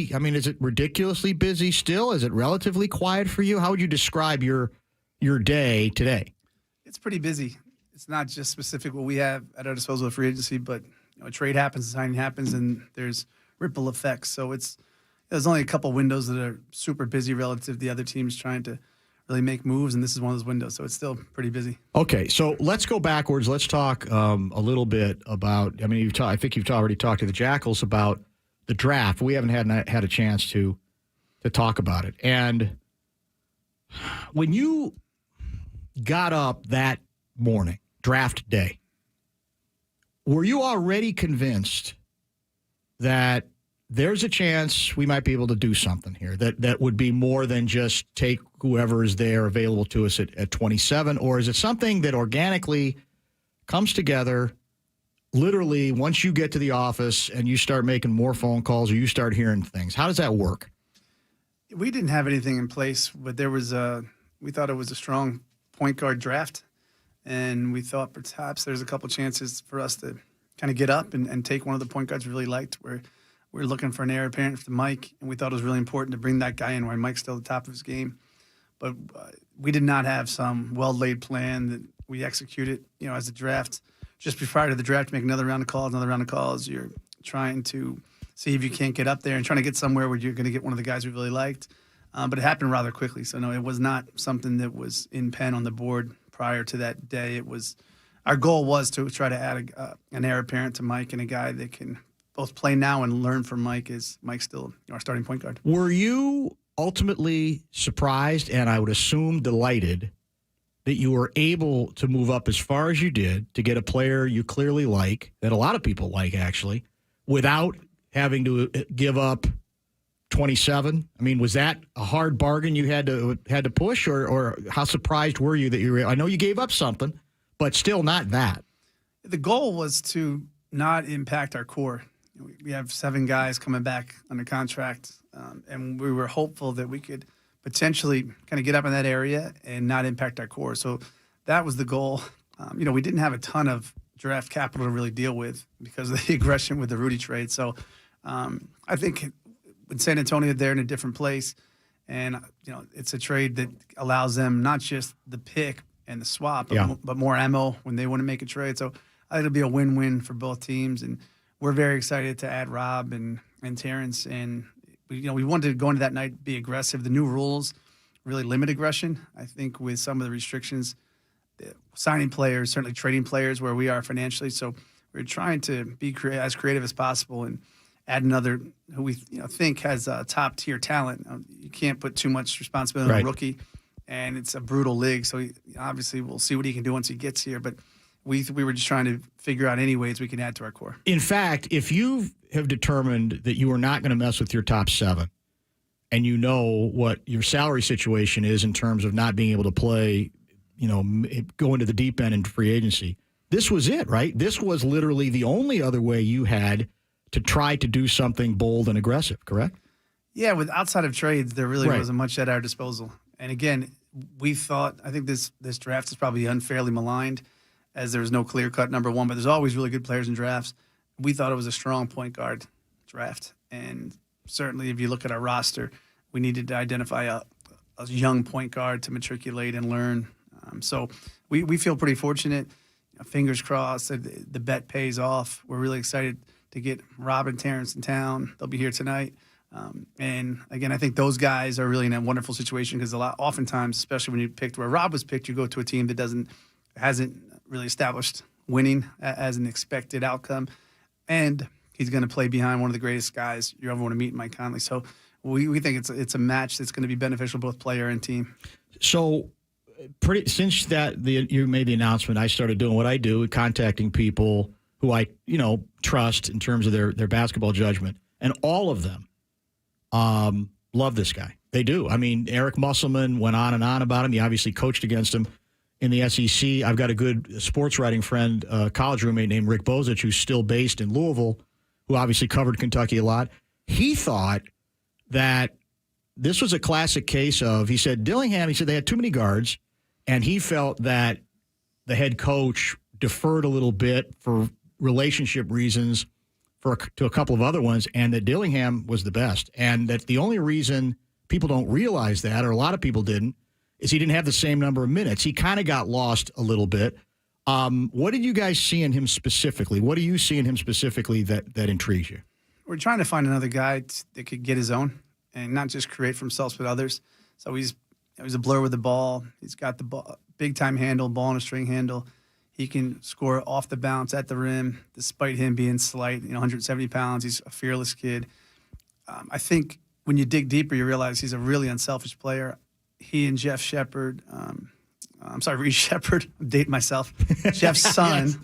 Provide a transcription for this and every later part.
busy? I mean, is it ridiculously busy still? Is it relatively quiet for you? How would you describe your day today? It's pretty busy. It's not just specific what we have at our disposal of free agency, but a trade happens, a signing happens, and there's ripple effects. So there's only a couple windows that are super busy relative to the other teams trying to really make moves, and this is one of those windows. So it's still pretty busy. Okay, so let's go backwards. Let's talk a little bit about. I mean, I think you've already talked to the Jackals about the draft. We haven't had a chance to talk about it. And when you got up that morning, draft day, were you already convinced that there's a chance we might be able to do something here that would be more than just take whoever is there available to us at 27? Or is it something that organically comes together literally once you get to the office and you start making more phone calls or you start hearing things? How does that work? We didn't have anything in place, but we thought it was a strong point guard draft, and we thought perhaps there's a couple chances for us to kind of get up and take one of the point guards we really liked. We're looking for an heir apparent to Mike, and we thought it was really important to bring that guy in while Mike's still at the top of his game. But we did not have some well-laid plan that we executed, as the draft. Just prior to the draft, make another round of calls. You're trying to see if you can't get up there and trying to get somewhere where you're going to get one of the guys we really liked. But it happened rather quickly. So, no, it was not something that was in pen on the board prior to that day. Our goal was to try to add an heir apparent to Mike and a guy that can both play now and learn from Mike, as Mike's still our starting point guard. Were you ultimately surprised, and I would assume delighted, that you were able to move up as far as you did to get a player you clearly like, that a lot of people like actually, without having to give up 27? I mean, was that a hard bargain you had to push, or how surprised were you that I know you gave up something, but still not that? The goal was to not impact our core. We have 7 guys coming back under contract, and we were hopeful that we could potentially kind of get up in that area and not impact our core. So that was the goal. We didn't have a ton of draft capital to really deal with because of the aggression with the Rudy trade. So I think with San Antonio, they're in a different place, and it's a trade that allows them not just the pick and the swap, but more ammo when they want to make a trade. So I think it'll be a win-win for both teams, and we're very excited to add Rob and Terrence, and we wanted to go into that night be aggressive. The new rules really limit aggression. I think with some of the restrictions, signing players, certainly trading players where we are financially. So we're trying to be as creative as possible and add another who we think has top tier talent. You can't put too much responsibility on a rookie, and it's a brutal league. So obviously we'll see what he can do once he gets here, but we were just trying to figure out any ways we can add to our core. In fact, if you have determined that you are not going to mess with your top 7, and you know what your salary situation is in terms of not being able to play, go into the deep end in free agency, this was it, right? This was literally the only other way you had to try to do something bold and aggressive, correct? Yeah, with outside of trades, there really wasn't much at our disposal. And again, I think this draft is probably unfairly maligned, as there was no clear-cut number 1, but there's always really good players in drafts. We thought it was a strong point guard draft, and certainly if you look at our roster, we needed to identify a young point guard to matriculate and learn. So we feel pretty fortunate. Fingers crossed that the bet pays off. We're really excited to get Rob and Terrence in town. They'll be here tonight. And again, I think those guys are really in a wonderful situation because oftentimes, especially when you picked where Rob was picked, you go to a team that hasn't really established winning as an expected outcome, and he's going to play behind one of the greatest guys you ever want to meet, Mike Connelly. So we think it's a match that's going to be beneficial both player and team. So since you made the announcement, I started doing what I do, contacting people who I trust in terms of their basketball judgment, and all of them love this guy. They do. I mean, Eric Musselman went on and on about him. He obviously coached against him in the SEC. I've got a good sports writing friend, college roommate named Rick Bozich, who's still based in Louisville, who obviously covered Kentucky a lot. He thought that this was a classic case of, he said they had too many guards, and he felt that the head coach deferred a little bit for relationship reasons to a couple of other ones, and that Dillingham was the best. And that the only reason people don't realize that, or a lot of people didn't, is he didn't have the same number of minutes. He kind of got lost a little bit. What did you guys see in him specifically? What do you see in him specifically that intrigues you? We're trying to find another guy that could get his own and not just create for himself but others. So he's a blur with the ball. He's got the ball, big-time handle, ball on a string handle. He can score off the bounce at the rim, despite him being slight, 170 pounds. He's a fearless kid. I think when you dig deeper, you realize he's a really unselfish player. He and Jeff Shepard, Reed Shepard, I'm dating myself. Jeff's son, yes.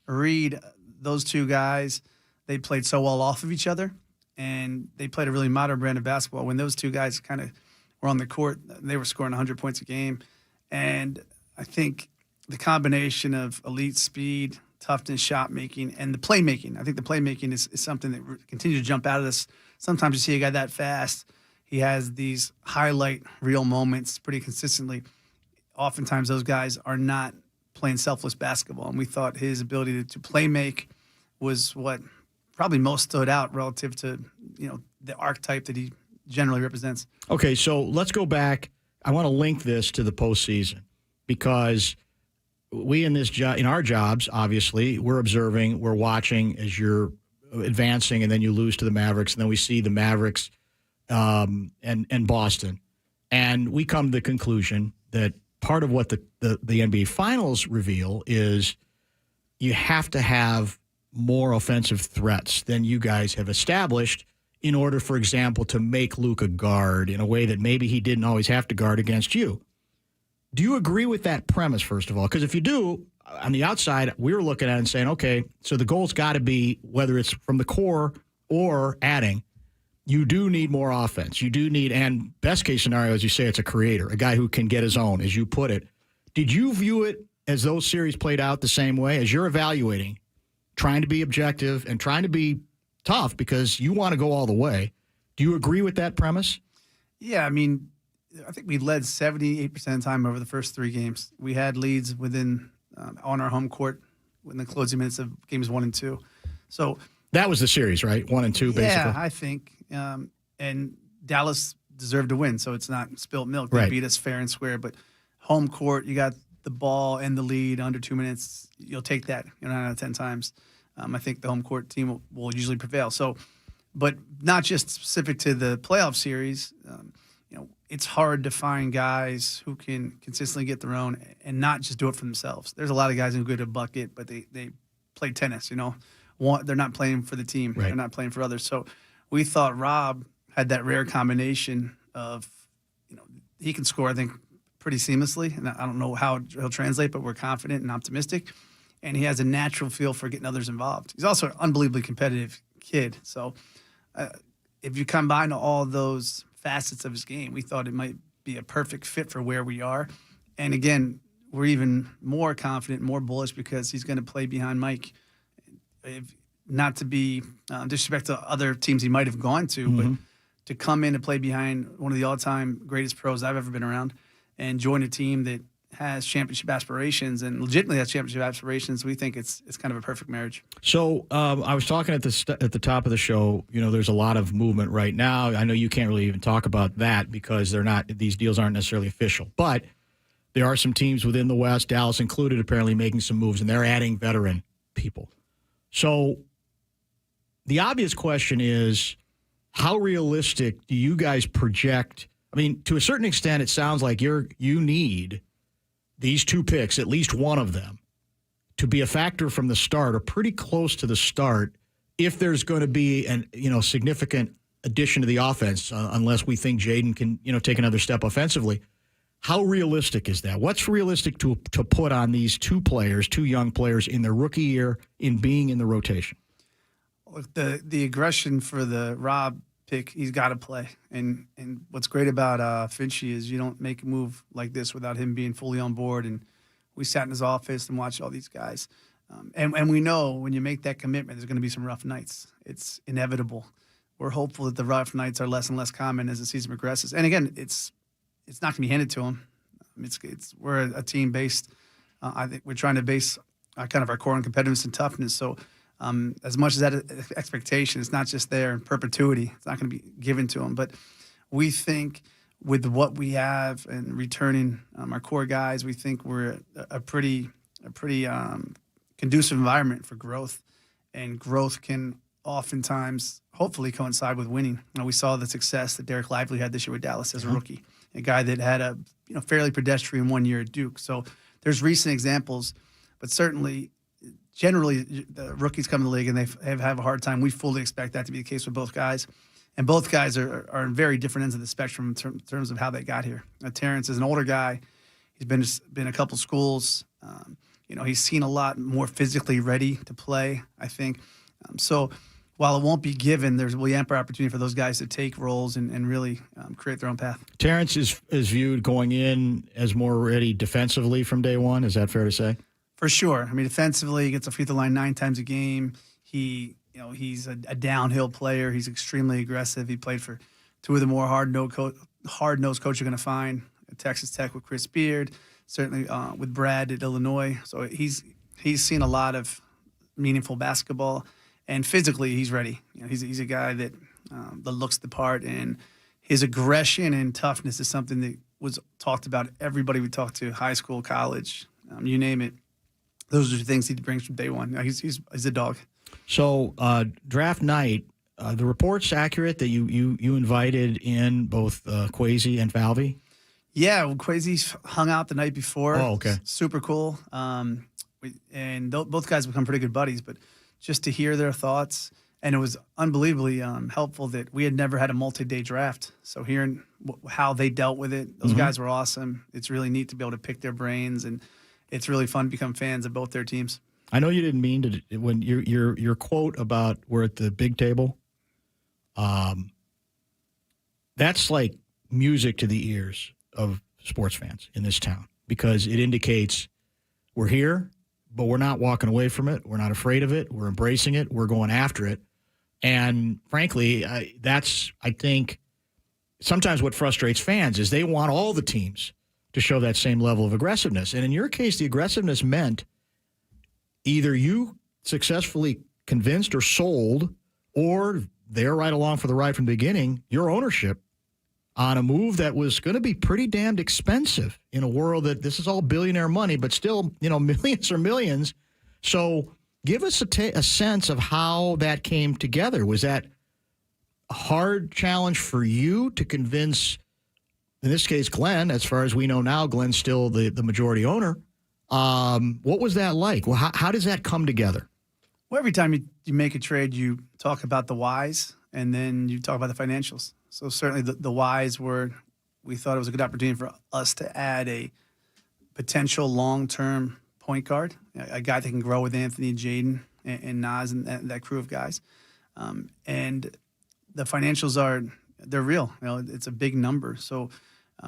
Reed, those two guys, they played so well off of each other, and they played a really modern brand of basketball. When those two guys kind of were on the court, they were scoring 100 points a game. And I think the combination of elite speed, toughness, shot making, and the playmaking. I think the playmaking is something that continues to jump out of this. Sometimes you see a guy that fast. He has these highlight real moments pretty consistently. Oftentimes those guys are not playing selfless basketball. And we thought his ability to play make was what probably most stood out relative to, the archetype that he generally represents. Okay, so let's go back. I want to link this to the postseason because we in our jobs, obviously, we're observing, we're watching as you're advancing, and then you lose to the Mavericks, and then we see the Mavericks and Boston. And we come to the conclusion that part of what the NBA Finals reveal is you have to have more offensive threats than you guys have established in order, for example, to make Luka guard in a way that maybe he didn't always have to guard against you. Do you agree with that premise, first of all? Because if you do, on the outside, we were looking at it and saying, okay, so the goal's got to be, whether it's from the core or adding, you do need more offense. You do need, and best case scenario, as you say, it's a creator, a guy who can get his own, as you put it. Did you view it as those series played out the same way? As you're evaluating, trying to be objective and trying to be tough because you want to go all the way. Do you agree with that premise? Yeah, I mean, I think we led 78% of the time over the first three games. We had leads within on our home court in the closing minutes of games 1 and 2. So that was the series, right? 1 and 2, basically. Yeah, I think. And Dallas deserved to win, so it's not spilt milk. They beat us fair and square. But home court, you got the ball and the lead under 2 minutes. You'll take that 9 out of 10 times. I think the home court team will usually prevail. So, but not just specific to the playoff series. It's hard to find guys who can consistently get their own and not just do it for themselves. There's a lot of guys who are good at bucket, but they play tennis. They're not playing for the team. Right. They're not playing for others. So we thought Rob had that rare combination of, he can score, I think, pretty seamlessly. And I don't know how he'll translate, but we're confident and optimistic. And he has a natural feel for getting others involved. He's also an unbelievably competitive kid. So if you combine all those facets of his game, we thought it might be a perfect fit for where we are. And again, we're even more confident, more bullish because he's going to play behind Mike. Not to be disrespect to other teams he might have gone to, but to come in and play behind one of the all-time greatest pros I've ever been around and join a team that has championship aspirations and legitimately has championship aspirations, we think it's kind of a perfect marriage. So I was talking at the top of the show, there's a lot of movement right now. I know you can't really even talk about that because these deals aren't necessarily official, but there are some teams within the West, Dallas included, apparently making some moves, and they're adding veteran people. So the obvious question is, how realistic do you guys project? I mean, to a certain extent, it sounds like you need these two picks, at least one of them, to be a factor from the start or pretty close to the start if there's going to be an significant addition to the offense, unless we think Jaden can take another step offensively. How realistic is that? What's realistic to put on these two young players in their rookie year in being in the rotation? Look, the aggression for the Rob pick, he's got to play. And what's great about Finchie is you don't make a move like this without him being fully on board. And we sat in his office and watched all these guys. And we know when you make that commitment, there's going to be some rough nights. It's inevitable. We're hopeful that the rough nights are less and less common as the season progresses. And again, it's not going to be handed to him. We're a team based. I think we're trying to base kind of our core on competitiveness and toughness. So As much as that expectation, it's not just there in perpetuity. It's not going to be given to them. But we think with what we have and returning our core guys, we think we're a pretty conducive environment for growth. And growth can oftentimes, hopefully, coincide with winning. We saw the success that Derek Lively had this year with Dallas as a rookie, a guy that had a fairly pedestrian 1 year at Duke. So there's recent examples, but certainly, generally, the rookies come to the league and they have a hard time. We fully expect that to be the case with both guys. And both guys are in very different ends of the spectrum in terms of how they got here. Terrence is an older guy. He's been a couple schools. He's seen a lot more physically ready to play, I think. So while it won't be given, there's will be ample opportunity for those guys to take roles and really create their own path. Terrence is viewed going in as more ready defensively from day one. Is that fair to say? For sure. I mean, defensively, he gets a free throw line 9 times a game. He's a downhill player. He's extremely aggressive. He played for two of the more hard-nosed coaches you're going to find at Texas Tech with Chris Beard, certainly with Brad at Illinois. So he's seen a lot of meaningful basketball, and physically he's ready. He's a guy that looks the part, and his aggression and toughness is something that was talked about. Everybody we talked to, high school, college, you name it. Those are the things he brings from day one. He's a dog. So draft night, the report's accurate that you invited in both Kwesi and Falvey? Yeah, well, Kwesi hung out the night before. Oh, okay. Super cool. Both guys become pretty good buddies, but just to hear their thoughts, and it was unbelievably helpful that we had never had a multi-day draft. So hearing how they dealt with it, those guys were awesome. It's really neat to be able to pick their brains, and it's really fun to become fans of both their teams. I know you didn't mean to when your quote about we're at the big table. That's like music to the ears of sports fans in this town, because it indicates we're here, but we're not walking away from it. We're not afraid of it. We're embracing it. We're going after it. And frankly, that's, I think, sometimes what frustrates fans is they want all the teams to show that same level of aggressiveness. And in your case, the aggressiveness meant either you successfully convinced or sold, or they're right along for the ride from the beginning, your ownership on a move that was going to be pretty damned expensive in a world that this is all billionaire money, but still, millions or millions. So give us a sense of how that came together. Was that a hard challenge for you to convince, in this case, Glenn? As far as we know now, Glenn's still the majority owner. What was that like? Well, how does that come together? Well, every time you make a trade, you talk about the whys, and then you talk about the financials. So certainly the whys were, we thought it was a good opportunity for us to add a potential long-term point guard, a guy that can grow with Anthony and Jaden and Nas and that crew of guys. And the financials they're real. It's a big number. So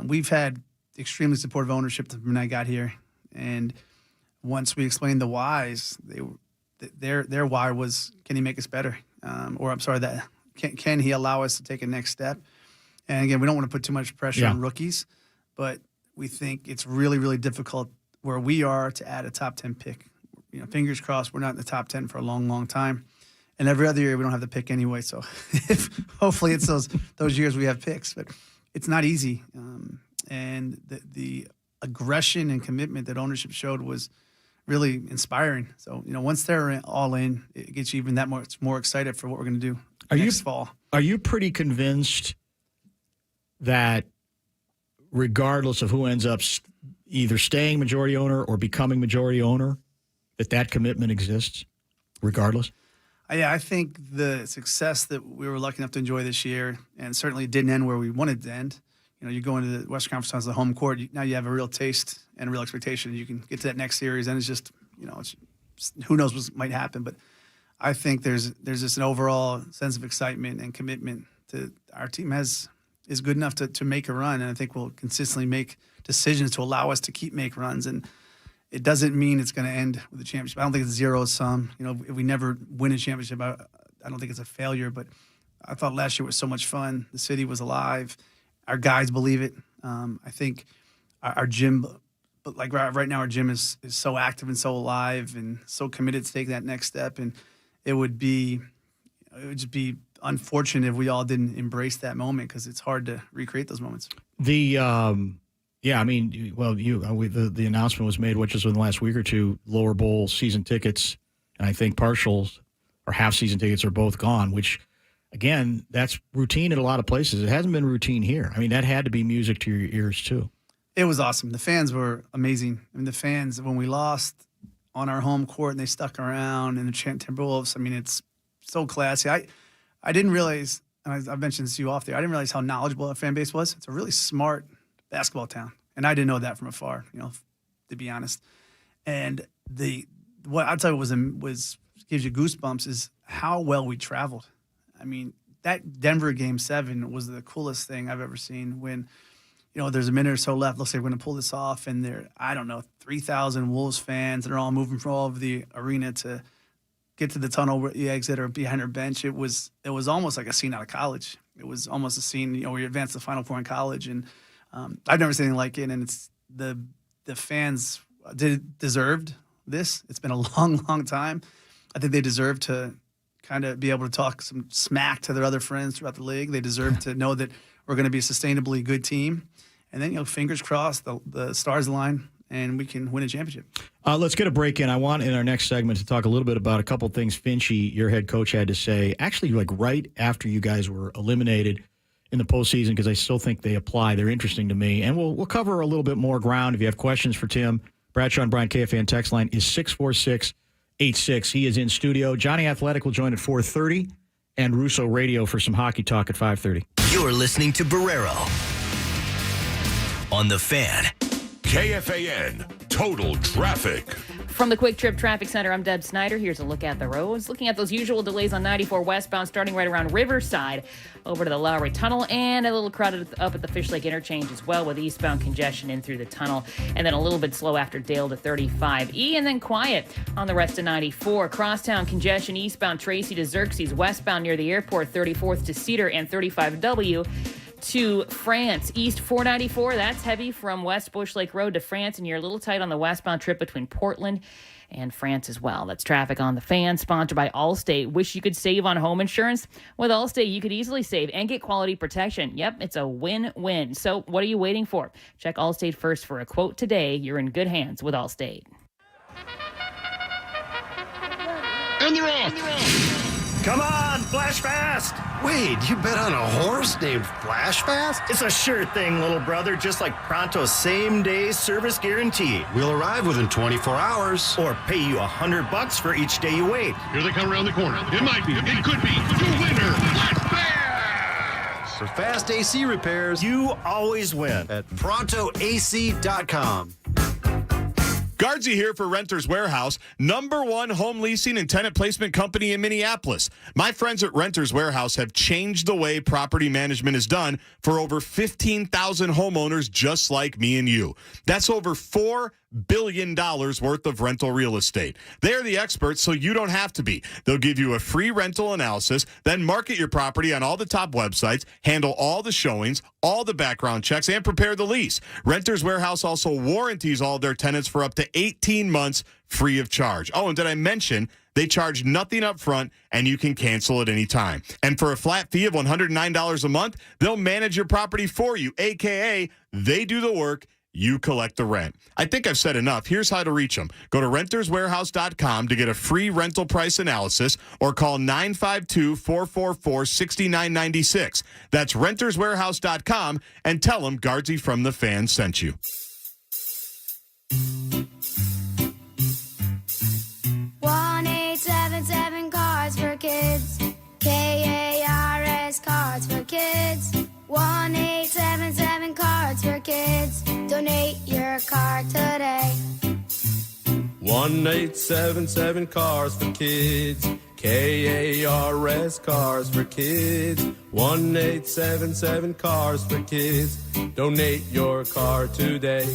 we've had extremely supportive ownership when I got here. And once we explained the whys, their why was, can he make us better? Can he allow us to take a next step? And again, we don't want to put too much pressure on rookies, but we think it's really, really difficult where we are to add a top 10 pick. Fingers crossed, we're not in the top 10 for a long, long time. And every other year we don't have the pick anyway. So hopefully it's those years we have picks, but it's not easy. And the aggression and commitment that ownership showed was really inspiring. So, once they're all in, it gets you even that much more excited for what we're going to do next fall. Are you pretty convinced that regardless of who ends up either staying majority owner or becoming majority owner, that commitment exists regardless? Yeah, I think the success that we were lucky enough to enjoy this year, and certainly it didn't end where we wanted to end. You go into the Western Conference as the home court, now you have a real taste and a real expectation. You can get to that next series, and it's just, who knows what might happen. But I think there's just an overall sense of excitement and commitment to our team is good enough to make a run, and I think we'll consistently make decisions to allow us to make runs. And it doesn't mean it's going to end with a championship. I don't think it's zero sum. If we never win a championship, I don't think it's a failure. But I thought last year was so much fun. The city was alive. Our guys believe it. I think our gym, but like right now, our gym is so active and so alive and so committed to take that next step. And it would just be unfortunate if we all didn't embrace that moment, because it's hard to recreate those moments. The the announcement was made, which was in the last week or two, lower bowl season tickets, and I think partials or half season tickets are both gone, which, again, that's routine in a lot of places. It hasn't been routine here. I mean, that had to be music to your ears too. It was awesome. The fans were amazing. I mean, the fans, when we lost on our home court and they stuck around and the chant Timberwolves, I mean, it's so classy. I didn't realize, and I've mentioned this to you off there, I didn't realize how knowledgeable our fan base was. It's a really smart basketball town. And I didn't know that from afar, to be honest. And what I'll tell you was gives you goosebumps is how well we traveled. I mean, that Denver Game 7 was the coolest thing I've ever seen when, there's a minute or so left. Looks like we're going to pull this off. And there, 3,000 Wolves fans that are all moving from all over the arena to get to the tunnel where the exit or behind our bench. It was almost like a scene out of college. It was almost a scene, where you advance to the Final Four in college. And I've never seen anything like it. And it's the fans deserved this. It's been a long, long time. I think they deserve to kind of be able to talk some smack to their other friends throughout the league. They deserve to know that we're going to be a sustainably good team. And then, fingers crossed, the stars align and we can win a championship. Let's get a break in. I want in our next segment to talk a little bit about a couple things Finchie, your head coach, had to say, actually, like right after you guys were eliminated in the postseason, because I still think they apply. They're interesting to me. And we'll cover a little bit more ground. If you have questions for Tim, Bradshaw and Brian KFAN text line is 646-86. He is in studio. Johnny Athletic will join at 4:30, and Russo Radio for some hockey talk at 5:30. You're listening to Barreiro on The Fan. KFAN Total Traffic. From the Quick Trip Traffic Center, I'm Deb Snyder. Here's a look at the roads. Looking at those usual delays on 94 westbound, starting right around Riverside over to the Lowry Tunnel, and a little crowded up at the Fish Lake Interchange as well, with eastbound congestion in through the tunnel, and then a little bit slow after Dale to 35E, and then quiet on the rest of 94. Crosstown congestion eastbound Tracy to Xerxes, westbound near the airport, 34th to Cedar, and 35W to France. East 494, that's heavy from West Bush Lake Road to France, and you're a little tight on the westbound trip between Portland and France as well. That's traffic on The Fan, sponsored by Allstate. Wish you could save on home insurance? With Allstate, you could easily save and get quality protection. Yep, it's a win-win. So what are you waiting for? Check Allstate first for a quote today. You're in good hands with Allstate. And they're off. Come on, Flash Fast! Wait, you bet on a horse named Flash Fast? It's a sure thing, little brother, just like Pronto's same-day service guarantee. We'll arrive within 24 hours. Or pay you $100 for each day you wait. Here they come around the corner. It might be. It could be. The winner. Flash Fast! For fast AC repairs, You always win. at ProntoAC.com. Guardsy here for Renters Warehouse, #1 home leasing and tenant placement company in Minneapolis. My friends at Renters Warehouse have changed the way property management is done for over 15,000 homeowners just like me and you. That's over $4 billion worth of rental real estate. They're the experts, so you don't have to be. They'll give you a free rental analysis, then market your property on all the top websites, handle all the showings, all the background checks, and prepare the lease. Renters Warehouse also warranties all their tenants for up to 18 months free of charge. Oh, and did I mention they charge nothing up front and you can cancel at any time. And for a flat fee of $109 a month, they'll manage your property for you, a.k.a. they do the work, you collect the rent. I think I've said enough. Here's how to reach them. Go to renterswarehouse.com to get a free rental price analysis or call 952-444-6996. That's renterswarehouse.com and tell them Guardsy from The Fan sent you. 1-877 Cards for Kids. KARS Cards for Kids. 1-877 Cards for Kids. Donate your card today. 1-877 Cars for Kids. KARS Cars for Kids. 1-877 Cars for Kids. Donate your car today.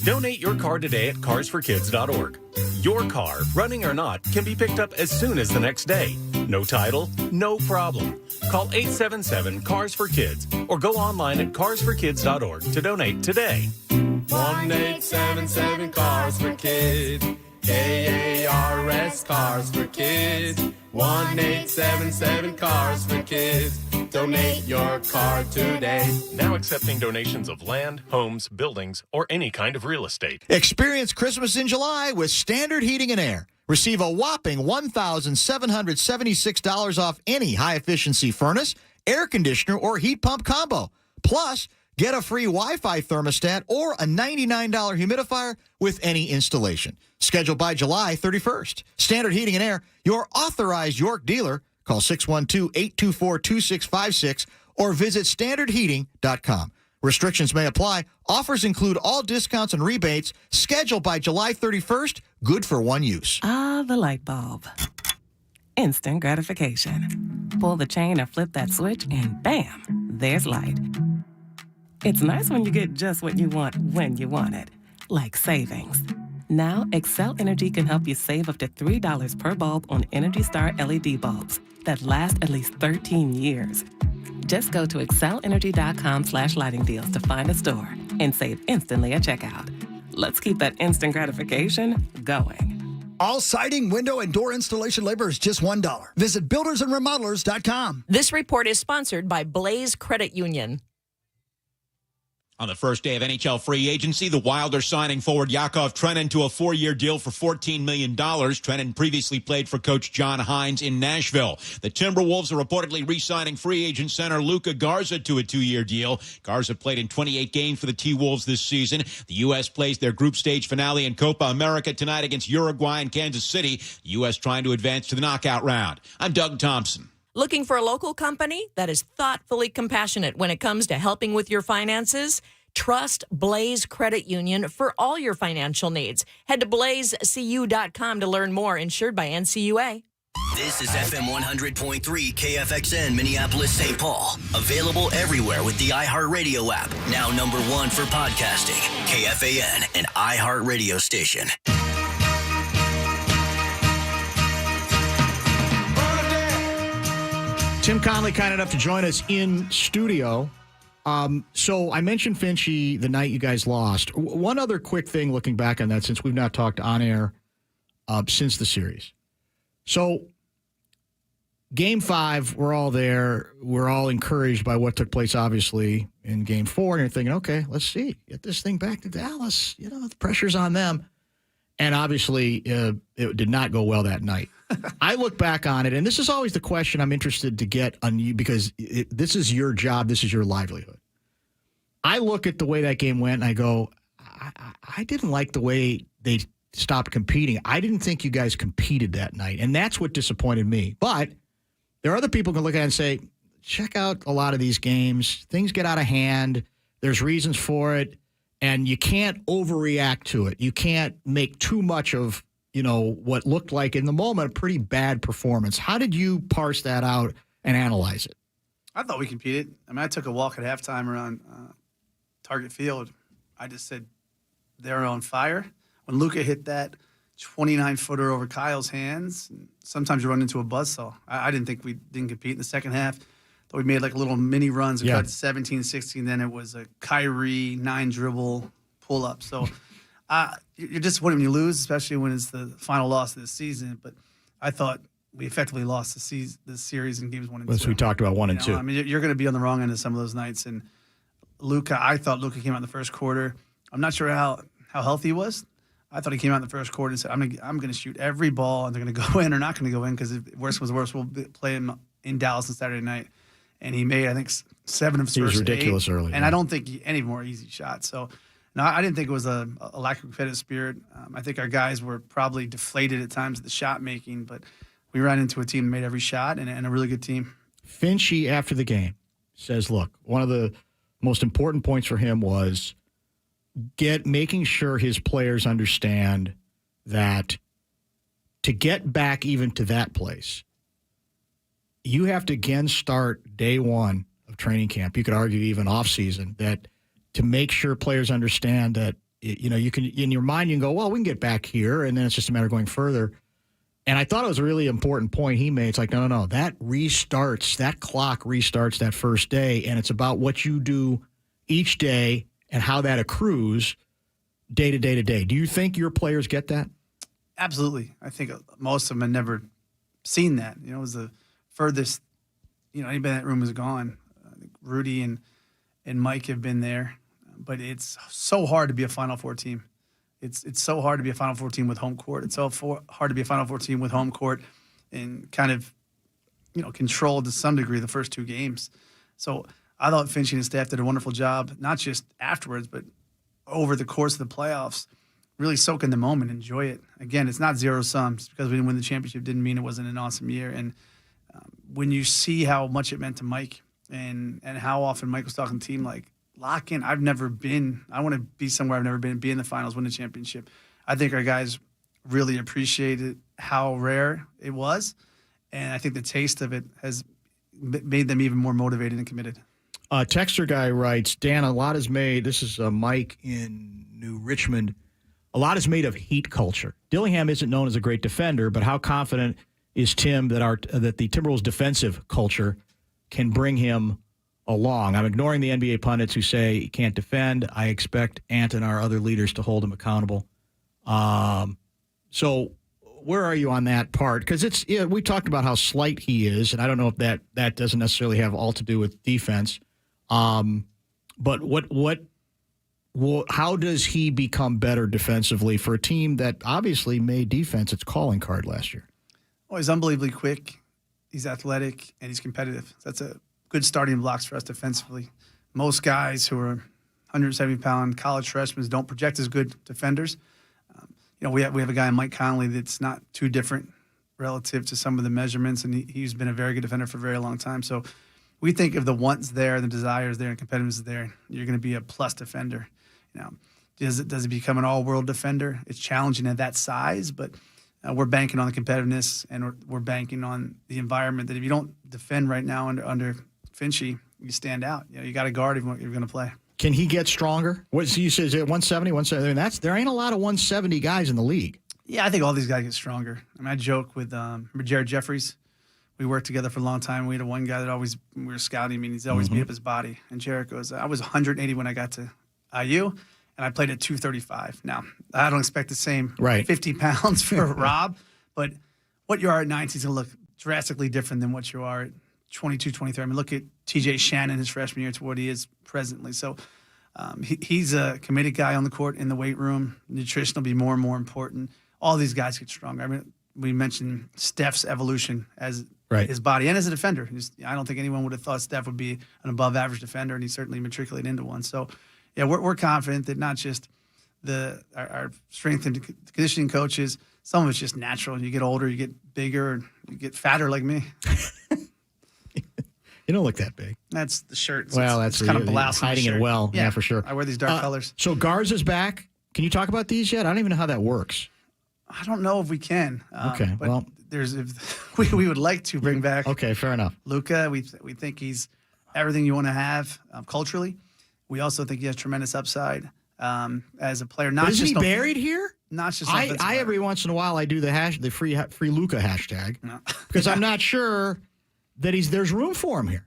Donate your car today at carsforkids.org. Your car, running or not, can be picked up as soon as the next day. No title? No problem. Call 877-CARS-FOR-KIDS or go online at carsforkids.org to donate today. 1-877 Cars for Kids. KARS Cars for Kids. 1877 Cars for Kids. Donate your car today. Now accepting donations of land, homes, buildings, or any kind of real estate. Experience Christmas in July with Standard Heating and Air. Receive a whopping $1,776 off any high-efficiency furnace, air conditioner, or heat pump combo. Plus, get a free Wi-Fi thermostat or a $99 humidifier with any installation. Scheduled by July 31st. Standard Heating and Air, your authorized York dealer. Call 612-824-2656 or visit standardheating.com. Restrictions may apply. Offers include all discounts and rebates. Scheduled by July 31st. Good for one use. Ah, the light bulb. Instant gratification. Pull the chain or flip that switch and bam, there's light. It's nice when you get just what you want when you want it, like savings. Now, Excel Energy can help you save up to $3 per bulb on Energy Star LED bulbs that last at least 13 years. Just go to excelenergy.com/lighting deals to find a store and save instantly at checkout. Let's keep that instant gratification going. All siding, window, and door installation labor is just $1. Visit buildersandremodelers.com. This report is sponsored by Blaze Credit Union. On the first day of NHL free agency, the Wild are signing forward Yakov Trenin to a 4-year deal for $14 million. Trenin previously played for coach John Hines in Nashville. The Timberwolves are reportedly re-signing free agent center Luka Garza to a 2-year deal. Garza played in 28 games for the T-Wolves this season. The U.S. plays their group stage finale in Copa America tonight against Uruguay and Kansas City. The U.S. trying to advance to the knockout round. I'm Doug Thompson. Looking for a local company that is thoughtfully compassionate when it comes to helping with your finances? Trust Blaze Credit Union for all your financial needs. Head to blazecu.com to learn more. Insured by NCUA. This is FM 100.3 KFXN Minneapolis, St. Paul. Available everywhere with the iHeartRadio app. Now #1 for podcasting. KFAN, an iHeartRadio station. Tim Connelly, kind enough to join us in studio. So I mentioned Finchy the night you guys lost. One other quick thing looking back on that, since we've not talked on air since the series. So Game 5, we're all there. We're all encouraged by what took place, obviously, in Game 4. And you're thinking, okay, let's see. Get this thing back to Dallas. You know, the pressure's on them. And obviously, it did not go well that night. I look back on it, and this is always the question I'm interested to get on you because this is your job. This is your livelihood. I look at the way that game went, and I go, I didn't like the way they stopped competing. I didn't think you guys competed that night, and that's what disappointed me. But there are other people who can look at it and say, check out a lot of these games. Things get out of hand. There's reasons for it, and you can't overreact to it. You can't make too much of what looked like in the moment a pretty bad performance. How did you parse that out and analyze it? I thought we competed. I mean, I took a walk at halftime around Target Field. I just said they're on fire. When Luka hit that 29-footer over Kyle's hands, sometimes you run into a buzzsaw. I didn't think we didn't compete in the second half. Thought we made like little mini runs. We got 17-16. Then it was a Kyrie 9-dribble pull-up. So you're disappointed when you lose, especially when it's the final loss of the season. But I thought we effectively lost the series in games 1 and 2. As we talked about 1 and 2. I mean, you're going to be on the wrong end of some of those nights. And I thought Luka came out in the first quarter. I'm not sure how healthy he was. I thought he came out in the first quarter and said, I'm going to shoot every ball, and they're going to go in or not going to go in because if worse was worse, we'll play him in Dallas on Saturday night. And he made, I think, 7 of his first 8. He was ridiculous early. And I don't think any more easy shots. So, no, I didn't think it was a lack of competitive spirit. I think our guys were probably deflated at times at the shot making, but we ran into a team that made every shot and a really good team. Finchy, after the game, says, look, one of the most important points for him was making sure his players understand that to get back even to that place, you have to again start day 1 of training camp. You could argue even off-season, that to make sure players understand that, you can, in your mind, you can go, well, we can get back here, and then it's just a matter of going further. And I thought it was a really important point he made. It's like, no. That clock restarts that first day, and it's about what you do each day and how that accrues day to day to day. Do you think your players get that? Absolutely. I think most of them have never seen that. You know, it was the furthest, you know, anybody in that room is gone. I think Rudy and Mike have been there, but it's so hard to be a Final Four team. It's so hard to be a Final Four team with home court. It's so hard to be a Final Four team with home court and kind of, you know, controlled to some degree the first 2 games. So I thought Finchie and his staff did a wonderful job, not just afterwards, but over the course of the playoffs, really soak in the moment, enjoy it. Again, it's not zero sum. Just because we didn't win the championship didn't mean it wasn't an awesome year. And when you see how much it meant to Mike and how often Mike was talking to the team, like, lock in. I want to be somewhere I've never been, be in the finals, win the championship. I think our guys really appreciated how rare it was. And I think the taste of it has made them even more motivated and committed. Texter guy writes, Dan, a lot is made. This is Mike in New Richmond. A lot is made of heat culture. Dillingham isn't known as a great defender, but how confident is Tim that the Timberwolves' defensive culture can bring him along? I'm ignoring the NBA pundits who say he can't defend. I expect Ant and our other leaders to hold him accountable. So where are you on that part? Because we talked about how slight he is, and I don't know if that doesn't necessarily have all to do with defense. But how does he become better defensively for a team that obviously made defense its calling card last year? Well, he's unbelievably quick. He's athletic, and he's competitive. That's a good starting blocks for us defensively. Most guys who are 170-pound college freshmen don't project as good defenders. You know, we have a guy, Mike Connelly, that's not too different relative to some of the measurements, and he's been a very good defender for a very long time. So we think if the wants there, the desires there, and competitiveness is there, you're going to be a plus defender. You know, does it become an all-world defender? It's challenging at that size, but we're banking on the competitiveness, and we're banking on the environment that if you don't defend right now under Finchie, you stand out. You know, you got to guard if you're going to play. Can he get stronger? What so you say, is it 170, 170? I mean, there ain't a lot of 170 guys in the league. Yeah, I think all these guys get stronger. I mean, I joke with Jared Jeffries. We worked together for a long time. We had one guy that we were scouting him, and he's always beat up his body. And Jared goes, I was 180 when I got to IU, and I played at 235. Now, I don't expect the same 50 pounds for Rob, but what you are at 19 is going to look drastically different than what you are at 22, 23. I mean, look at TJ Shannon his freshman year to what he is presently. So he's a committed guy on the court, in the weight room. Nutrition will be more and more important. All these guys get stronger. I mean, we mentioned Steph's evolution as his body and as a defender. I don't think anyone would have thought Steph would be an above-average defender, and he certainly matriculated into one. So, yeah, we're confident that not just our strength and conditioning coaches, some of it's just natural. You get older, you get bigger, and you get fatter like me. You don't look that big. That's the shirt. It's kind of blouse hiding it well. Yeah, for sure. I wear these dark colors. So Garza's back. Can you talk about these yet? I don't even know how that works. I don't know if we can. Okay. But well, we would like to bring back. Okay, fair enough. Luka, we think he's everything you want to have culturally. We also think he has tremendous upside as a player. Not isn't just he buried here? Not just. I every once in a while I do the free Luka hashtag because I'm not sure that there's room for him here.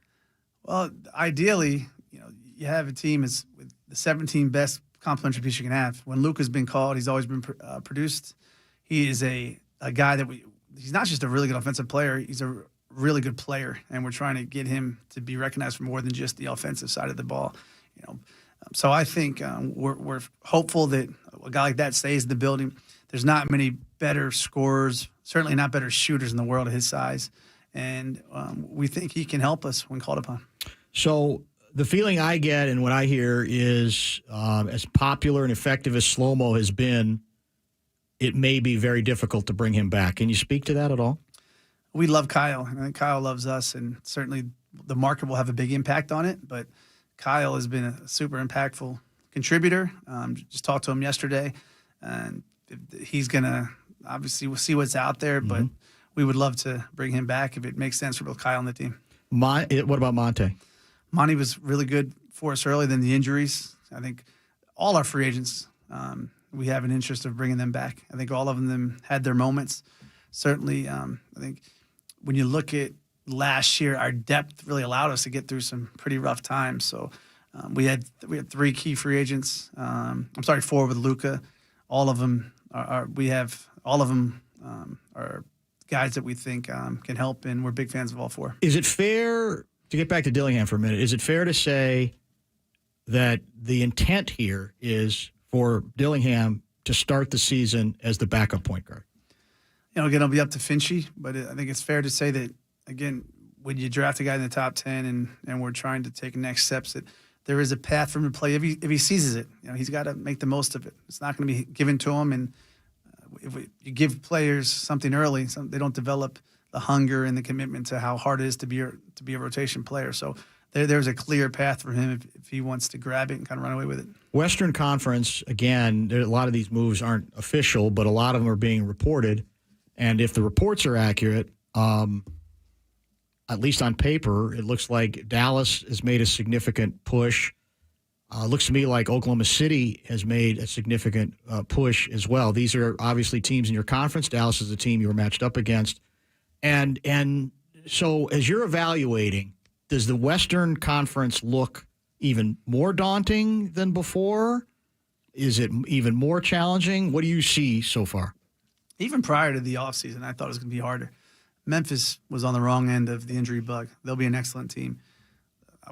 Well, ideally, you have a team with the 17 best complementary piece you can have. When Luka's been called, he's always been produced. He is a guy that he's not just a really good offensive player, he's a really good player, and we're trying to get him to be recognized for more than just the offensive side of the ball. So I think we're hopeful that a guy like that stays in the building. There's not many better scorers, certainly not better shooters in the world of his size, and we think he can help us when called upon. So the feeling I get and what I hear is as popular and effective as Slow-Mo has been, it may be very difficult to bring him back. Can you speak to that at all? We love Kyle. I think Kyle loves us, and certainly the market will have a big impact on it. But Kyle has been a super impactful contributor. Just talked to him yesterday, and he's going to obviously we'll see what's out there, but we would love to bring him back if it makes sense for both Kyle and the team. What about Monte? Monty was really good for us early, then the injuries. I think all our free agents, we have an interest of bringing them back. I think all of them had their moments. Certainly, I think when you look at last year, our depth really allowed us to get through some pretty rough times. So we had 3 key free agents. 4 with Luka. All of them are guys that we think can help, and we're big fans of all four. Is it fair, to get back to Dillingham for a minute, is it fair to say that the intent here is for Dillingham to start the season as the backup point guard? Again, it'll be up to Finchy, but I think it's fair to say that, again, when you draft a guy in the top 10 and we're trying to take next steps, that there is a path for him to play if he seizes it. He's got to make the most of it. It's not going to be given to him, and if you give players something early, they don't develop the hunger and the commitment to how hard it is to be a rotation player. So there's a clear path for him if he wants to grab it and kind of run away with it. Western Conference, again, a lot of these moves aren't official, but a lot of them are being reported. And if the reports are accurate, at least on paper, it looks like Dallas has made a significant push. Looks to me like Oklahoma City has made a significant push as well. These are obviously teams in your conference. Dallas is the team you were matched up against. And so as you're evaluating, does the Western Conference look even more daunting than before? Is it even more challenging? What do you see so far? Even prior to the offseason, I thought it was going to be harder. Memphis was on the wrong end of the injury bug. They'll be an excellent team.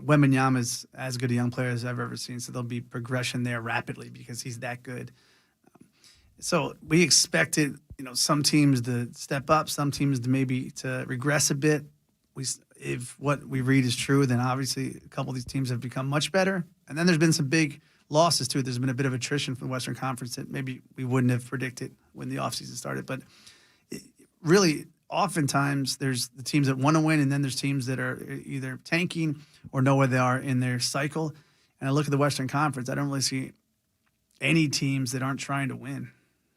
Wembanyama is as good a young player as I've ever seen, so there'll be progression there rapidly because he's that good. So we expected, some teams to step up, some teams to maybe to regress a bit. If what we read is true, then obviously a couple of these teams have become much better. And then there's been some big losses too. There's been a bit of attrition from the Western Conference that maybe we wouldn't have predicted when the offseason started. But really, oftentimes there's the teams that want to win, and then there's teams that are either tanking or know where they are in their cycle. And I look at the Western Conference, I don't really see any teams that aren't trying to win.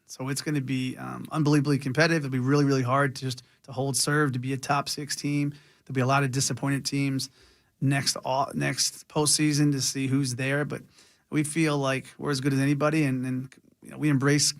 So it's going to be unbelievably competitive. It'll be really, really hard to hold serve, to be a top 6 team. There'll be a lot of disappointed teams next postseason to see who's there. But we feel like we're as good as anybody, and we embrace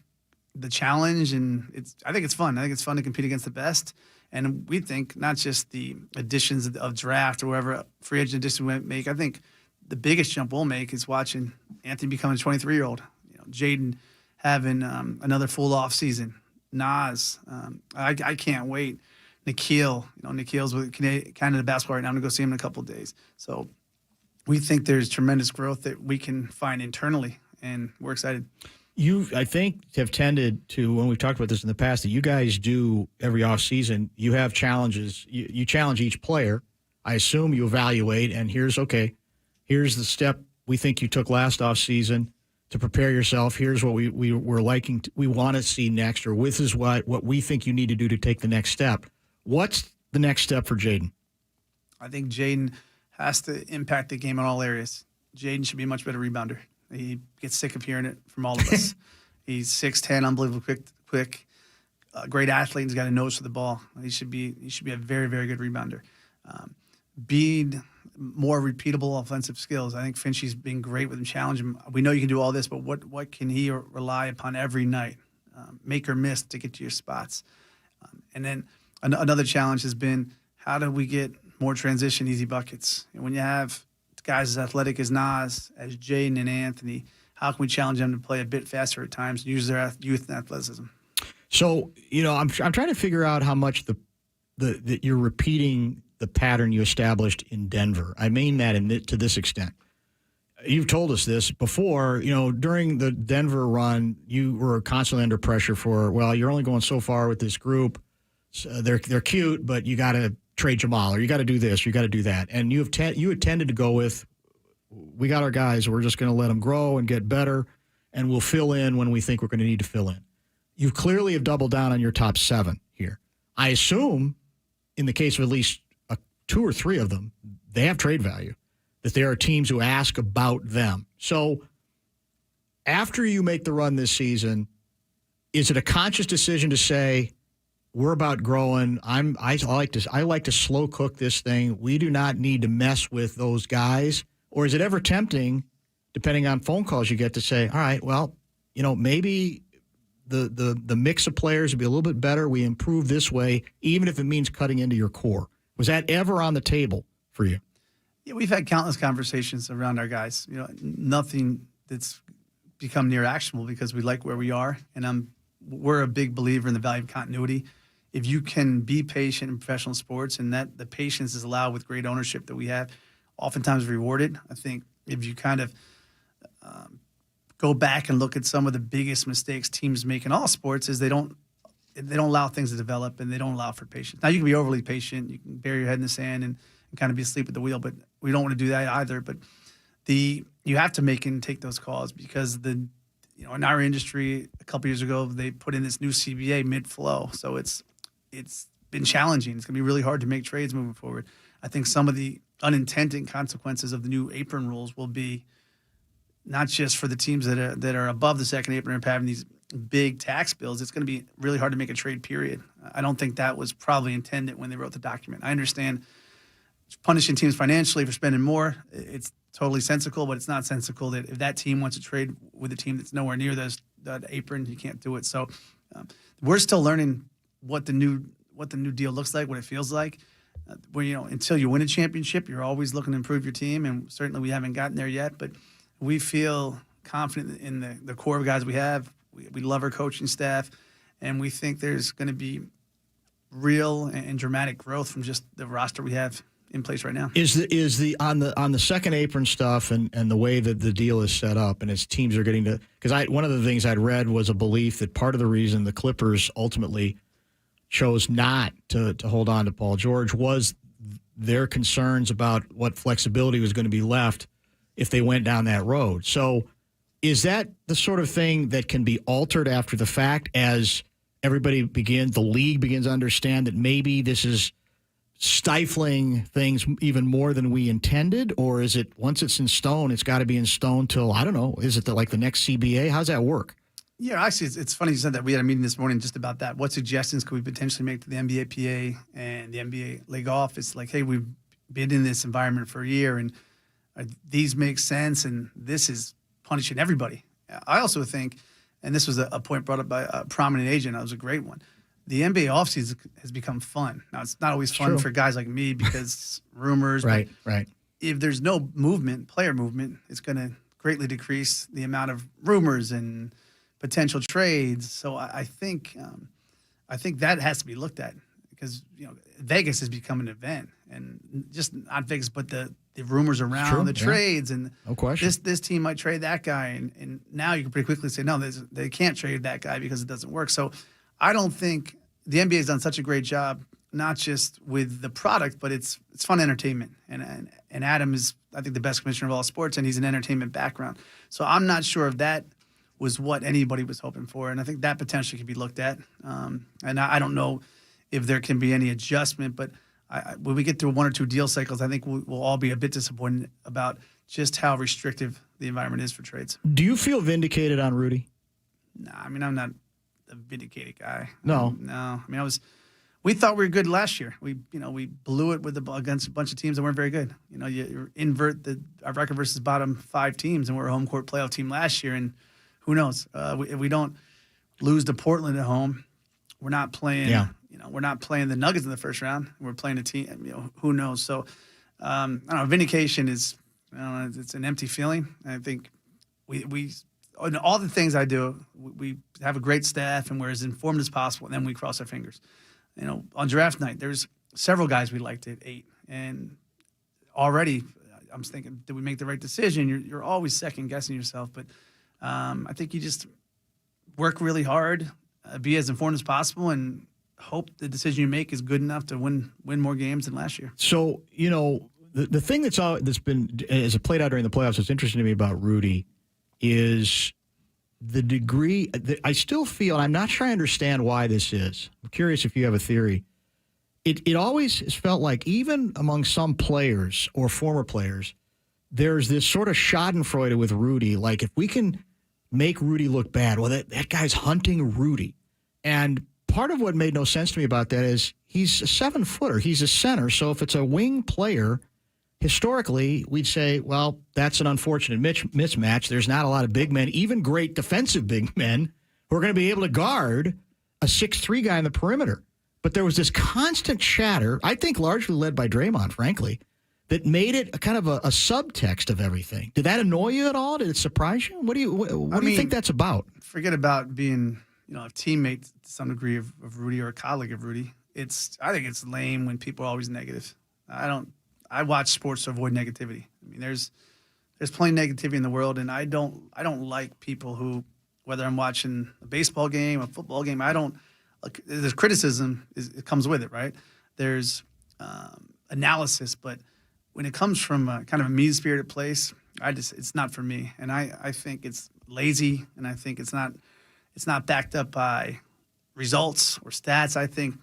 the challenge, and I think it's fun. I think it's fun to compete against the best. And we think not just the additions of draft or whatever free agent addition we make. I think the biggest jump we'll make is watching Anthony become a 23-year-old. Jaden having another full off season. Nas, I can't wait. Nikhil, Nikhil's with Canada basketball right now. I'm going to go see him in a couple of days. So we think there's tremendous growth that we can find internally, and we're excited. You, I think, have tended to, when we've talked about this in the past, that you guys do every offseason, you have challenges. You challenge each player. I assume you evaluate, and here's the step we think you took last offseason to prepare yourself. Here's what we want to see next, or this is what we think you need to do to take the next step. What's the next step for Jaden? I think Jaden has to impact the game in all areas. Jaden should be a much better rebounder. He gets sick of hearing it from all of us. He's 6'10", unbelievably quick, great athlete. He's got a nose for the ball. He should be a very, very good rebounder. Being more repeatable offensive skills. I think Finchy's been great with him, challenge him. We know you can do all this, but what can he rely upon every night? Make or miss to get to your spots. And then another challenge has been, how do we get more transition, easy buckets? And when you have guys as athletic as Nas, as Jaden and Anthony, how can we challenge them to play a bit faster at times and use their youth and athleticism? So, I'm trying to figure out how much that you're repeating the pattern you established in Denver. I mean that to this extent. You've told us this before. During the Denver run, you were constantly under pressure for, you're only going so far with this group. So they're cute, but you got to trade Jamal, or you got to do this, or you got to do that. And you had tended to go with, we got our guys, we're just going to let them grow and get better, and we'll fill in when we think we're going to need to fill in. You clearly have doubled down on your top 7 here. I assume, in the case of at least 2 or 3 of them, they have trade value, that there are teams who ask about them. So after you make the run this season, is it a conscious decision to say, we're about growing. I like to slow cook this thing. We do not need to mess with those guys. Or is it ever tempting, depending on phone calls you get, to say, all right, maybe the mix of players would be a little bit better. We improve this way, even if it means cutting into your core. Was that ever on the table for you? Yeah, we've had countless conversations around our guys. Nothing that's become near actionable because we like where we are, and we're a big believer in the value of continuity. if you can be patient in professional sports, and that the patience is allowed with great ownership that we have, oftentimes rewarded. I think if you kind of go back and look at some of the biggest mistakes teams make in all sports, is they don't allow things to develop, and they don't allow for patience. Now, you can be overly patient. You can bury your head in the sand and kind of be asleep at the wheel, but we don't want to do that either. But you have to make and take those calls, because in our industry a couple years ago, they put in this new CBA mid-flow. So it's been challenging. It's going to be really hard to make trades moving forward. I think some of the unintended consequences of the new apron rules will be not just for the teams that are above the second apron and having these big tax bills. It's going to be really hard to make a trade, period. I don't think that was probably intended when they wrote the document. I understand punishing teams financially for spending more. It's totally sensical, but it's not sensical that if that team wants to trade with a team that's nowhere near that apron, you can't do it. So we're still learning what the new deal looks like, what it feels like. Until you win a championship, you're always looking to improve your team, and certainly we haven't gotten there yet, but we feel confident in the core of guys we have. We love our coaching staff, and we think there's going to be real and dramatic growth from just the roster we have in place right now. Is the on the second apron stuff and the way that the deal is set up, and as teams are getting to, because one of the things I'd read was a belief that part of the reason the Clippers ultimately chose not to hold on to Paul George was their concerns about what flexibility was going to be left if they went down that road. So is that the sort of thing that can be altered after the fact as the league begins to understand that maybe this is stifling things even more than we intended? Or is it, once it's in stone, it's got to be in stone till, I don't know, is it like the next CBA? How's that work? Yeah, actually, it's funny you said that. We had a meeting this morning just about that. What suggestions could we potentially make to the NBA PA and the NBA league office? Like, hey, we've been in this environment for a year, and these make sense, and this is punishing everybody. I also think, and this was a point brought up by a prominent agent, that was a great one, the NBA offseason has become fun. Now, it's not always fun for guys like me because rumors. Right. If there's no movement, player movement, it's going to greatly decrease the amount of rumors and potential trades. So I think that has to be looked at, because Vegas has become an event, and just not Vegas, but the rumors around the trades, and no question. This team might trade that guy, and now you can pretty quickly say no, they can't trade that guy because it doesn't work. So I don't think the NBA has done such a great job, not just with the product, but it's fun entertainment. And Adam is, I think, the best commissioner of all sports, and he's an entertainment background. So I'm not sure if that was what anybody was hoping for, and I think that potentially could be looked at. And I don't know if there can be any adjustment, but when we get through one or two deal cycles, I think we'll all be a bit disappointed about just how restrictive the environment is for trades. Do you feel vindicated on Rudy? No, I mean, I'm not a vindicated guy. No. I mean, we thought we were good last year. We blew it against a bunch of teams that weren't very good. You invert our record versus bottom 5 teams, and we're a home court playoff team last year, and who knows? If we don't lose to Portland at home, we're not playing. We're not playing the Nuggets in the first round. We're playing a team. Who knows? So, I don't know. Vindication is, it's an empty feeling. I think we in all the things I do, we have a great staff, and we're as informed as possible, and then we cross our fingers. On draft night, there's several guys we liked at 8, and already I'm thinking, did we make the right decision? You're always second guessing yourself, but I think you just work really hard, be as informed as possible, and hope the decision you make is good enough to win more games than last year. So, the thing that's been, as it played out during the playoffs, that's interesting to me about Rudy is the degree that I still feel, and I'm not sure I understand why this is. I'm curious if you have a theory. It always has felt like, even among some players or former players, there's this sort of schadenfreude with Rudy. Like, if we can make Rudy look bad, well, that guy's hunting Rudy. And part of what made no sense to me about that is he's a 7-footer. He's a center. So if it's a wing player, historically, we'd say, well, that's an unfortunate mismatch. There's not a lot of big men, even great defensive big men, who are going to be able to guard a 6'3" guy on the perimeter. But there was this constant chatter, I think largely led by Draymond, frankly, that made it a kind of a subtext of everything. Did that annoy you at all? Did it surprise you? What do you think that's about? Forget about being a teammate to some degree of Rudy or a colleague of Rudy, I think it's lame when people are always negative. I watch sports to avoid negativity. I mean, there's plenty of negativity in the world, and I don't like people who, whether I'm watching a baseball game, a football game, there's criticism, it comes with it, right? There's analysis, but when it comes from a kind of a mean-spirited place, it's not for me. And I think it's lazy, and I think it's not backed up by results or stats. I think,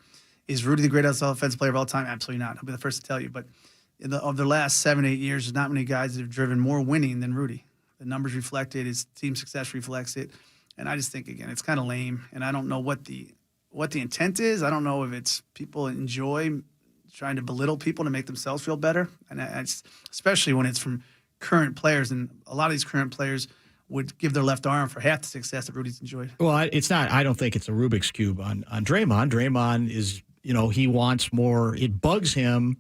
is Rudy the greatest offensive player of all time? Absolutely not. I'll be the first to tell you. But of the last 7-8 years, there's not many guys that have driven more winning than Rudy. The numbers reflect it. His team success reflects it. And I just think, again, it's kind of lame. And I don't know what the intent is. I don't know if it's people enjoy trying to belittle people to make themselves feel better. And especially when it's from current players. And a lot of these current players would give their left arm for half the success that Rudy's enjoyed. Well, it's not. I don't think it's a Rubik's Cube on Draymond. Draymond is, he wants more. It bugs him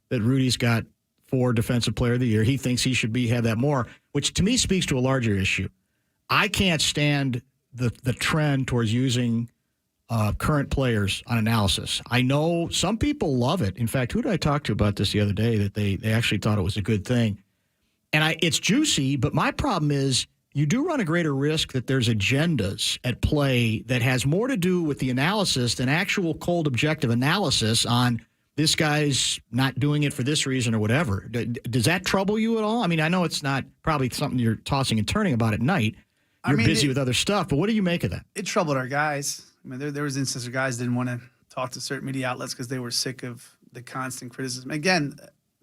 that Rudy's got 4 Defensive Player of the Year. He thinks he should have that more, which to me speaks to a larger issue. I can't stand the trend towards using current players on analysis. I know some people love it. In fact, who did I talk to about this the other day that they actually thought it was a good thing? And it's juicy, but my problem is you do run a greater risk that there's agendas at play that has more to do with the analysis than actual cold objective analysis on this guy's not doing it for this reason or whatever. Does that trouble you at all? I mean, I know it's not probably something you're tossing and turning about at night. You're busy with other stuff, but what do you make of that? It troubled our guys. I mean, there was instances where guys didn't want to talk to certain media outlets because they were sick of the constant criticism. Again,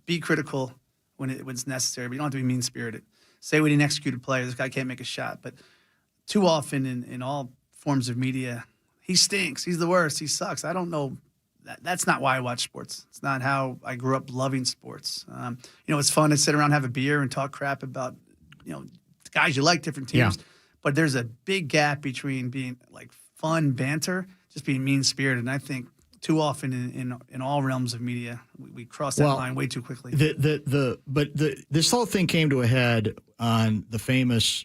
be critical when it's necessary, but you don't have to be mean-spirited. Say we didn't execute a play, this guy can't make a shot. But too often in all forms of media, he stinks, he's the worst, he sucks. I don't know. That's not why I watch sports. It's not how I grew up loving sports. It's fun to sit around, have a beer, and talk crap about, guys you like, different teams. Yeah. But there's a big gap between being like fun banter, just being mean-spirited. And I think too often in all realms of media, we cross that line way too quickly. This whole thing came to a head on the famous,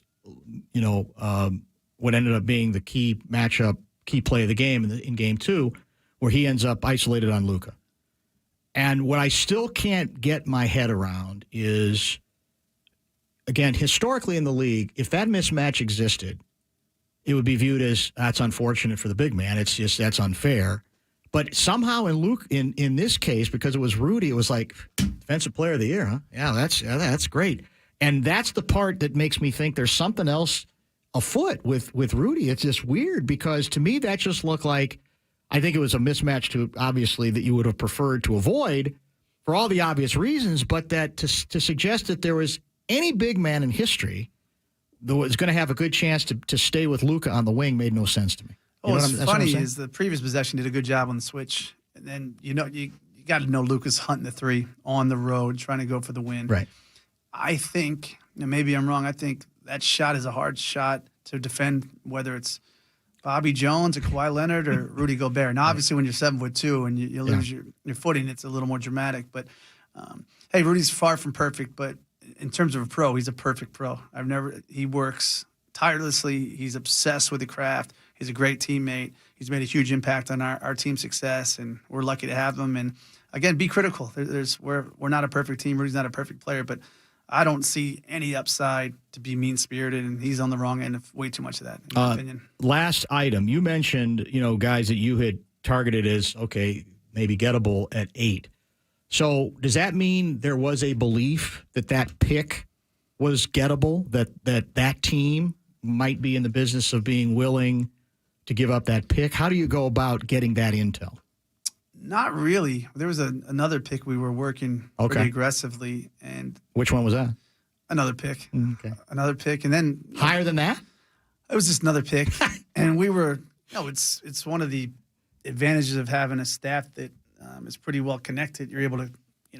what ended up being the key matchup, key play of the game in Game 2, where he ends up isolated on Luka. And what I still can't get my head around is, again, historically in the league, if that mismatch existed, it would be viewed as that's unfortunate for the big man. It's just that's unfair. But somehow in this case, because it was Rudy, it was like Defensive Player of the Year, huh? Yeah, that's great. And that's the part that makes me think there's something else afoot with Rudy. It's just weird because to me that just looked like, I think it was a mismatch to obviously that you would have preferred to avoid for all the obvious reasons, but that to suggest that there was any big man in history that was going to have a good chance to stay with Luka on the wing made no sense to me. What's funny is the previous possession did a good job on the switch. And then, you got to know Luka's hunting the 3 on the road, trying to go for the win. Right. I think, maybe I'm wrong, I think that shot is a hard shot to defend, whether it's Bobby Jones or Kawhi Leonard or Rudy Gobert. Now, obviously, when you're 7'2" and you lose your footing, it's a little more dramatic. But, hey, Rudy's far from perfect, but in terms of a pro, he's a perfect pro. He works tirelessly. He's obsessed with the craft. He's a great teammate. He's made a huge impact on our team's success, and we're lucky to have him. And again, be critical. We're not a perfect team. Rudy's not a perfect player, but I don't see any upside to be mean-spirited, and he's on the wrong end of way too much of that, in my opinion. Last item, you mentioned, guys that you had targeted as, okay, maybe gettable at 8. So does that mean there was a belief that pick was gettable, that team might be in the business of being willing to give up that pick? How do you go about getting that intel? Not really. There was another pick we were working pretty aggressively. And which one was that? Another pick. Okay. Another pick. And then higher than that? It was just another pick. And we were, it's one of the advantages of having a staff that is pretty well connected. You're able to,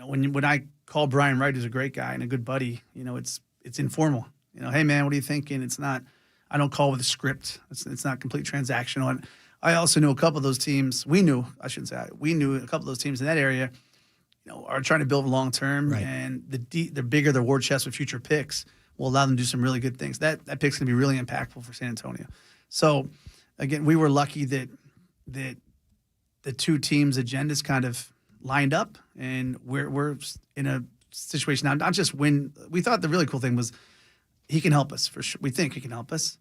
when I call Brian Wright, who's a great guy and a good buddy, it's informal. Hey man, what are you thinking? It's not, I don't call with a script. It's not complete transactional. And I also knew a couple of those teams. We knew a couple of those teams in that area, are trying to build long term, right. And the bigger their war chest with future picks will allow them to do some really good things. That pick's going to be really impactful for San Antonio. So again, we were lucky that the two teams' agendas kind of lined up, and we're in a situation now. Not just win. We thought the really cool thing was he can help us for sure. We think he can help us,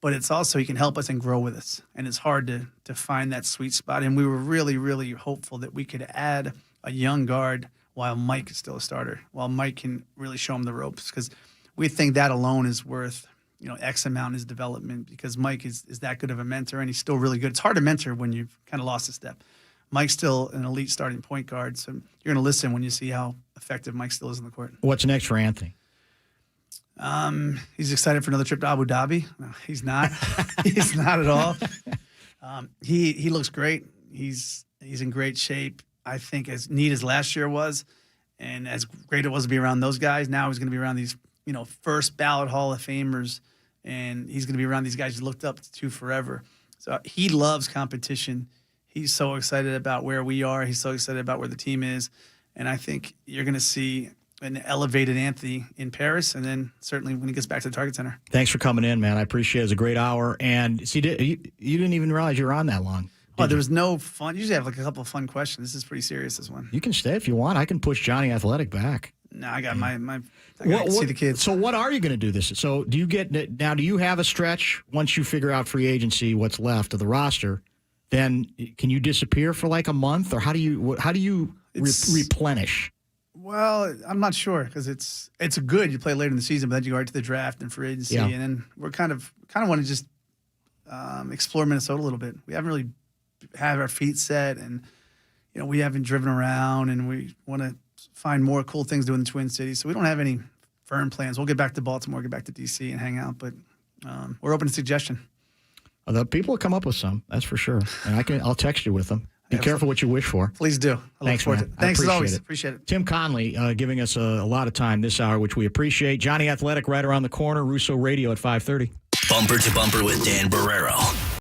but it's also he can help us and grow with us. And it's hard to find that sweet spot. And we were really, really hopeful that we could add a young guard while Mike is still a starter, while Mike can really show him the ropes, because we think that alone is worth X amount in his development, because Mike is that good of a mentor, and he's still really good. It's hard to mentor when you've kind of lost a step. Mike's still an elite starting point guard, so you're going to listen when you see how effective Mike still is on the court. What's next for Anthony? He's excited for another trip to Abu Dhabi. No, he's not. He's not at all. He looks great. He's in great shape. I think as neat as last year was, and as great it was to be around those guys, now he's going to be around these first ballot Hall of Famers, and he's going to be around these guys he looked up to forever. So he loves competition. He's so excited about where we are. He's so excited about where the team is. And I think you're going to see an elevated Anthony in Paris, and then certainly when he gets back to the Target Center. Thanks for coming in, man. I appreciate it. It was a great hour. And see, you didn't even realize you were on that long. Oh, there was no fun. Usually I have like a couple of fun questions. This is pretty serious, this one. You can stay if you want. I can push Johnny Athletic back. No, I got I got to see the kids. So what are you going to do this? So do you have a stretch once you figure out free agency, what's left of the roster? Then can you disappear for like a month, or how do you replenish? Well, I'm not sure, because it's good. You play later in the season, but then you go right to the draft and free agency, and then we're kind of want to just explore Minnesota a little bit. We haven't really had our feet set, and we haven't driven around, and we want to find more cool things to do in the Twin Cities. So we don't have any firm plans. We'll get back to Baltimore, get back to DC, and hang out. But we're open to suggestion. The people will come up with some, that's for sure. And I'll text you with them. Be careful what you wish for. Please do. Thanks, man. Thanks as always. Appreciate it. Tim Connelly giving us a lot of time this hour, which we appreciate. Johnny Athletic right around the corner. Russo Radio at 5:30. Bumper to Bumper with Dan Barreiro.